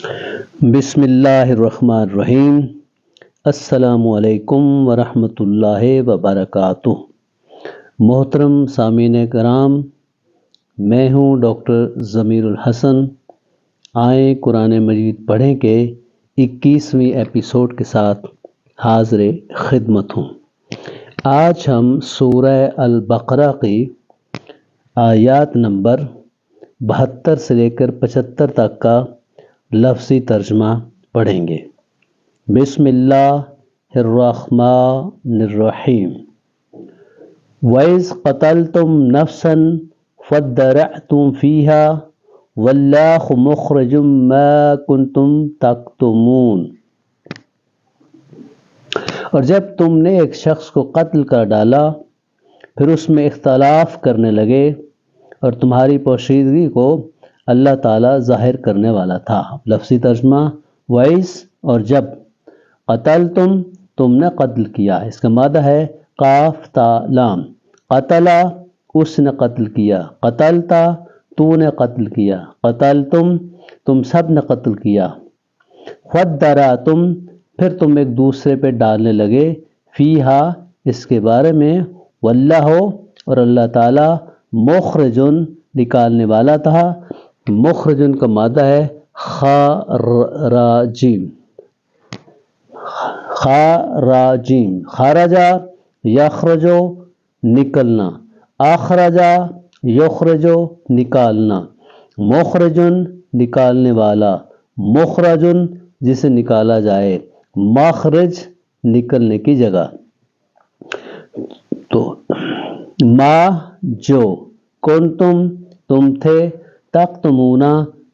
بسم اللہ الرحمن الرحیم۔ السلام علیکم ورحمۃ اللہ وبرکاتہ۔ محترم سامعین کرام، میں ہوں ڈاکٹر ضمیر الحسن۔ آئیں قرآن مجید پڑھیں کے 21ویں ایپیسوڈ کے ساتھ حاضر خدمت ہوں۔ آج ہم سورہ البقرہ کی آیات نمبر 72 سے لے کر 75 تک کا لفظی ترجمہ پڑھیں گے۔ بسم اللہ الرحمن الرحیم۔ وَإِذْ قَتَلْتُمْ نَفْسًا فَادَّارَأْتُمْ فِيهَا وَاللَّهُ مُخْرِجٌ مَا كُنْتُمْ تَكْتُمُونَ۔ اور جب تم نے ایک شخص کو قتل کر ڈالا پھر اس میں اختلاف کرنے لگے اور تمہاری پوشیدگی کو اللہ تعالیٰ ظاہر کرنے والا تھا۔ لفظی ترجمہ: وَإِذْ اور جب، قتلتم تم نے قتل کیا، اس کا معنی ہے قاف تا لام۔ قتلا اس نے قتل کیا، قتلتا تو نے قتل کیا، قتلتم تم سب نے قتل کیا۔ فَادَّارَأْتُمْ پھر تم ایک دوسرے پہ ڈالنے لگے، فیہا اس کے بارے میں، واللہ اور اللہ تعالیٰ، مخرجن نکالنے والا تھا۔ مخرجن کا مادہ ہے خاراجیم، خاراجیم، خارجا یخرجو نکلنا، اخرجا یخرجو نکالنا، مخرجن نکالنے والا، مخرجن جسے نکالا جائے، مخرج نکلنے کی جگہ۔ تو ما جو، کنتم تم تھے، تکتمون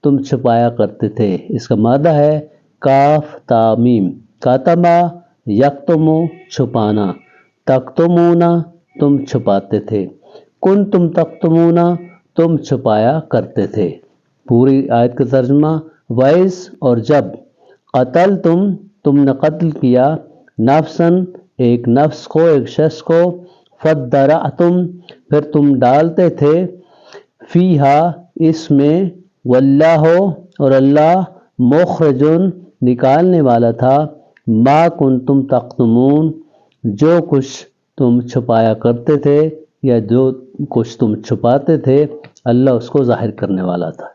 تم چھپایا کرتے تھے، اس کا معنی ہے کاف تامیم۔ کاتما یکتمو چھپانا، تکتمون تم چھپاتے تھے، کنتم تکتمون تم چھپایا کرتے تھے۔ پوری آیت کا ترجمہ: وَإِذْ اور جب، قتلتم تم نے قتل کیا، نفسن ایک نفس کو، ایک شخص کو، فَادَّارَأْتُمْ پھر تم ڈالتے تھے، فیہا اس میں، واللہ اور اللہ، مخرجن نکالنے والا تھا، ما کنتم تکتمون جو کچھ تم چھپایا کرتے تھے یا جو کچھ تم چھپاتے تھے، اللہ اس کو ظاہر کرنے والا تھا۔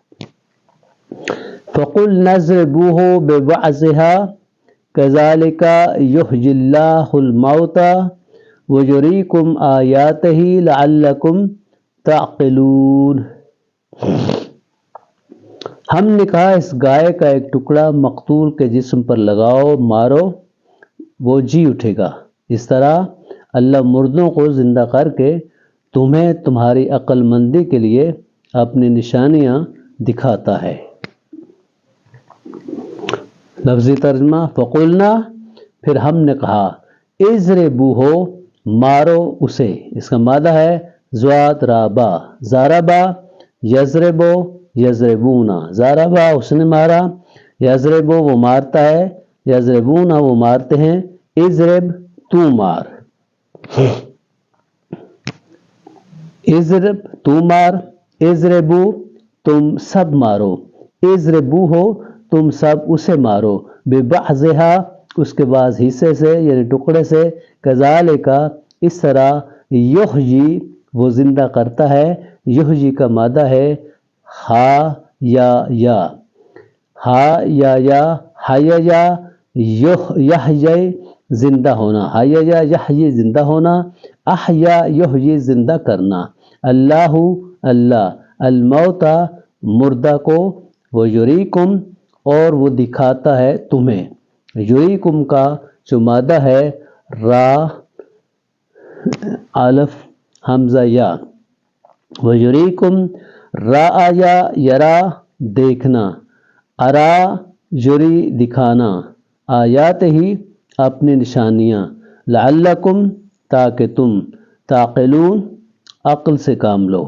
فَقُلْنَا اضْرِبُوهُ بِبَعْضِهَا كَذَلِكَ يُحْيِي اللَّهُ الْمَوْتَىٰ وَيُرِيكُمْ آيَاتِهِ لَعَلَّكُمْ تَعْقِلُونَ۔ ہم نے کہا اس گائے کا ایک ٹکڑا مقتول کے جسم پر لگاؤ، مارو، وہ جی اٹھے گا۔ اس طرح اللہ مردوں کو زندہ کر کے تمہیں تمہاری عقل مندی کے لیے اپنی نشانیاں دکھاتا ہے۔ لفظی ترجمہ: فقلنا پھر ہم نے کہا، اضربوہ مارو اسے، اس کا معنی ہے ضاد رابا، ضربا یضربو یضربونا، ضربا اس نے مارا، یضربو وہ مارتا ہے، یضربونا وہ مارتے ہیں، اضرب تو مار، اضرب تو مار، اضربو تم سب مارو، اضربوہ تم سب اسے مارو، ببعضھا اس کے بعض حصے سے یعنی ٹکڑے سے، کذالک اس طرح، یحیی وہ زندہ کرتا ہے، یحیی کا مادہ ہے ہا یا یا، ہا یا حیا یحیی زندہ ہونا، حیا یحیی زندہ ہونا، احیا یحیی زندہ کرنا، اللہ اللہ، الموتى مردہ کو، ویریکم اور وہ دکھاتا ہے تمہیں، یریکم کا جو مادہ ہے را الف حمزہ یا، ویریکم را یا یرا دیکھنا، ارا یری دکھانا، آیات ہی اپنی نشانیاں، لعلکم تاکہ تم، تعقلون عقل سے کام لو۔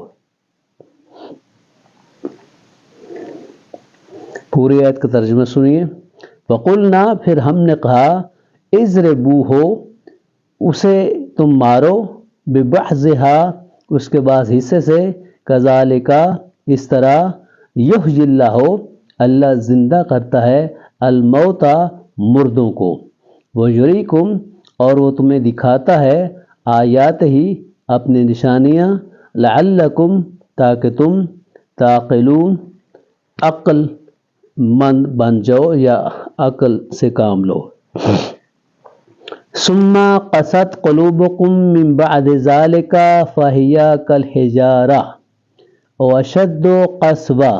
پوری آیت کا ترجمہ سنیے۔ وَقُلْنَا پھر ہم نے کہا، اضربوہ اسے تم مارو، بِبَعْضِهَا اس کے بعض حصے سے، کذالک اس طرح، یحیی اللہ اللہ زندہ کرتا ہے الموتا مردوں کو، ویریکم اور وہ تمہیں دکھاتا ہے آیات ہی اپنی نشانیاں، لعلکم تاکہ تم تعقلون عقل مند بن جاؤ یا عقل سے کام لو۔ ثم قست قلوبکم من بعد ذلك فہی کالحجارہ واشد قسوہ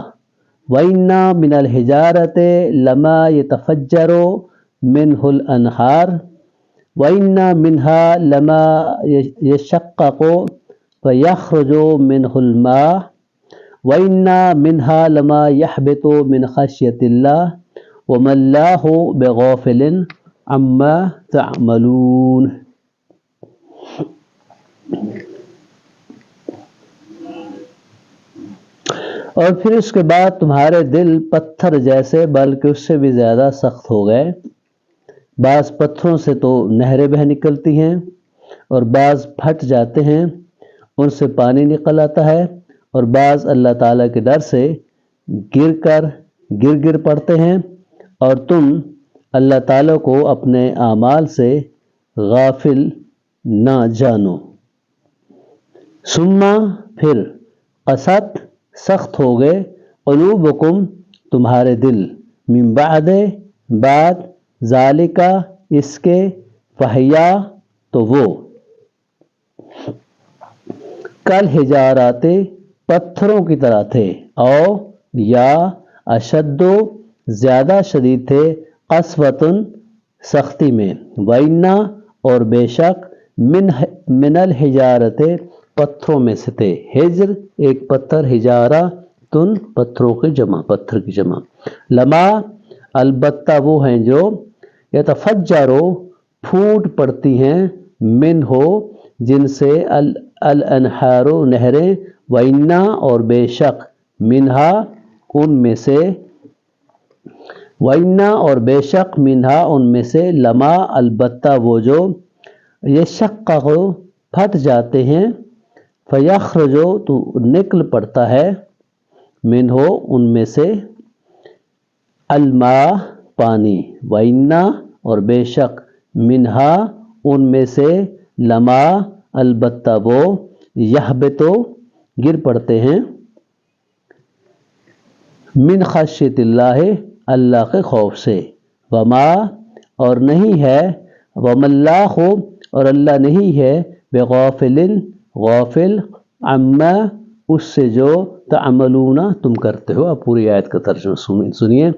وإن من الحجارة لما يتفجر منه الأنهار وإن منها لما يشقق فيخرج منه الماء وإن منها لما يحبط من خشية الله وما الله بغافل عما تعملون۔ اور پھر اس کے بعد تمہارے دل پتھر جیسے بلکہ اس سے بھی زیادہ سخت ہو گئے۔ بعض پتھروں سے تو نہریں بہہ نکلتی ہیں اور بعض پھٹ جاتے ہیں، ان سے پانی نکل آتا ہے، اور بعض اللہ تعالیٰ کے ڈر سے گر پڑتے ہیں، اور تم اللہ تعالیٰ کو اپنے اعمال سے غافل نہ جانو۔ ثم پھر قست سخت ہو گئے قلوبکم تمہارے دل، من بعد بعد ذالک اس کے، فہیا تو وہ، کالحجارات پتھروں کی طرح تھے، او یا اشد زیادہ شدید تھے، قسوۃ سختی میں، وَإِنَّ اور بے شک، من الحجارت پتھروں میں سے تھے، حجر ایک پتھر، حجارہ تن پتھروں کی جمع، پتھر کی جمع، لما البتہ وہ ہیں جو، یتفجرو پھوٹ پڑتی ہیں، من ہو جن سے، الانہار نہریں، وَإِنَّ اور بے شک، منہا ان میں سے، وَإِنَّ اور بے شک، منہا ان میں سے، لما البتہ وہ جو، یشقق پھٹ جاتے ہیں، فیخرج تو نکل پڑتا ہے، منہ ان میں سے، الماء پانی، وَإِنَّ اور بے شک، منہا ان میں سے، لما البتہ وہ، یحبط گر پڑتے ہیں، من خشیت اللہ اللہ کے خوف سے، وما اور نہیں ہے، وما اللہ اور اللہ نہیں ہے، بغافل غافل، عما اس سے جو، تعملون تم کرتے ہو۔ اب پوری آیت کا ترجمہ سنیے۔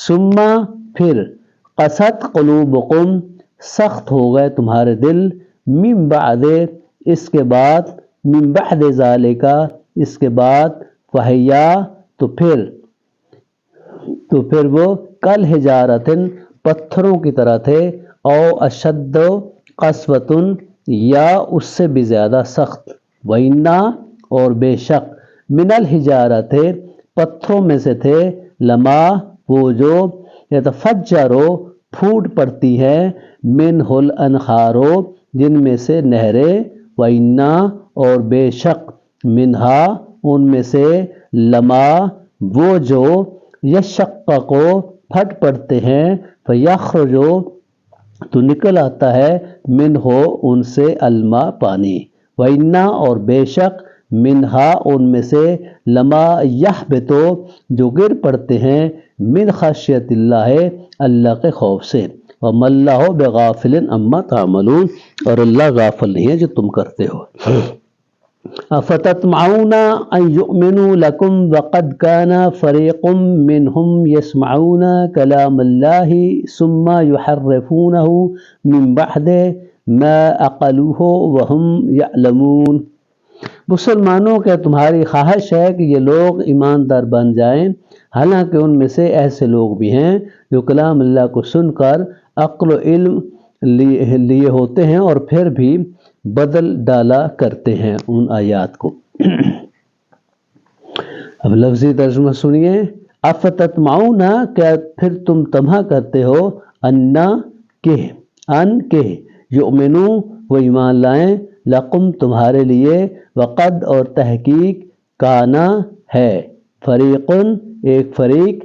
ثم پھر، قست قلوبکم سخت ہو گئے تمہارے دل، من بعد اس کے بعد، من بعد ذالک اس کے بعد، فہیا تو پھر وہ، کالحجارۃ پتھروں کی طرح تھے، او اشد قسوۃ یا اس سے بھی زیادہ سخت، وَإِنَّ اور بے شک، من الحجارۃ پتھروں میں سے تھے، لما وہ جو، یتفجرو پھوٹ پڑتی ہے، منہ الانہار جن میں سے نہریں، وَإِنَّ اور بے شک، منہا ان میں سے، لما وہ جو، یشقق پھٹ پڑتے ہیں، فیخرج تو نکل آتا ہے، منہ ان سے، الماء پانی، وَإِنَّ اور بے شک، منہا ان میں سے، لما یحبط جو گر پڑتے ہیں، من خشیت اللہ اللہ کے خوف سے، وما اللہ بغافل عما تعملون اور اللہ غافل نہیں ہے جو تم کرتے ہو۔ افتطمعون ان یؤمنوا لکم وقد کان فریق منہم یسمعون کلام اللہ ثم یحرفونہ من بعد ما عقلوہ وہم یعلمون۔ مسلمانوں کے تمہاری خواہش ہے کہ یہ لوگ ایماندار بن جائیں، حالانکہ ان میں سے ایسے لوگ بھی ہیں جو کلام اللہ کو سن کر عقل و علم لیے ہوتے ہیں اور پھر بھی بدل ڈالا کرتے ہیں ان آیات کو۔ اب لفظی ترجمہ سنیے۔ افتطمعون کیا پھر تم طمع کرتے ہو، ان کہ یؤمنوا وہ ایمان لائیں، لکم تمہارے لیے، وقد اور تحقیق، کانا ہے، فریق ایک فریق،